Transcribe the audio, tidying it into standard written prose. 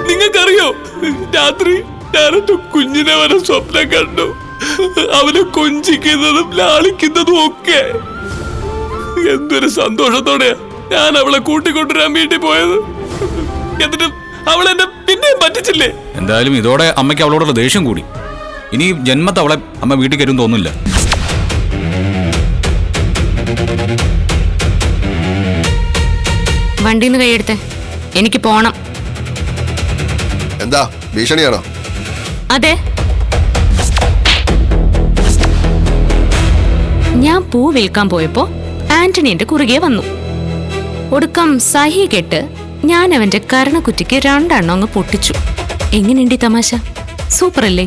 നിങ്ങൾക്കറിയോ, രാത്രി ഞാനൊരു കുഞ്ഞിനെ വരെ സ്വപ്നം കണ്ടു. അവനെ കൊഞ്ചിക്കുന്നതും ലാളിക്കുന്നതും ഒക്കെ. എന്തൊരു സന്തോഷത്തോടെയാ ഞാൻ അവളെ കൂട്ടിക്കൊണ്ടുവരാൻ വീട്ടിൽ പോയത്. എന്നിട്ട് അവളെന്നെ പിന്നെയും പറ്റിച്ചില്ലേ? എന്തായാലും ഇതോടെ അമ്മയ്ക്ക് അവളോടുള്ള ദേഷ്യം കൂടി. ഇനി ജന്മത്തെ അവളെ അമ്മ വീട്ടിൽ കയറും തോന്നില്ല. വണ്ടിന്ന് കൈയെടുത്തേ, എനിക്ക് പോണം. എന്താ ഭീഷണിയാണോ? അതെ, ഞാൻ പൂ വിൽക്കാൻ പോയപ്പോ ആന്റണി എന്റെ കുറുകെ വന്നു. ഒടുക്കം സഹി കെട്ട് ഞാൻ അവന്റെ കരണക്കുറ്റിക്ക് 2 അങ്ങ് പൊട്ടിച്ചു. എങ്ങനെയുണ്ട് ഈ തമാശ? സൂപ്പർ അല്ലേ?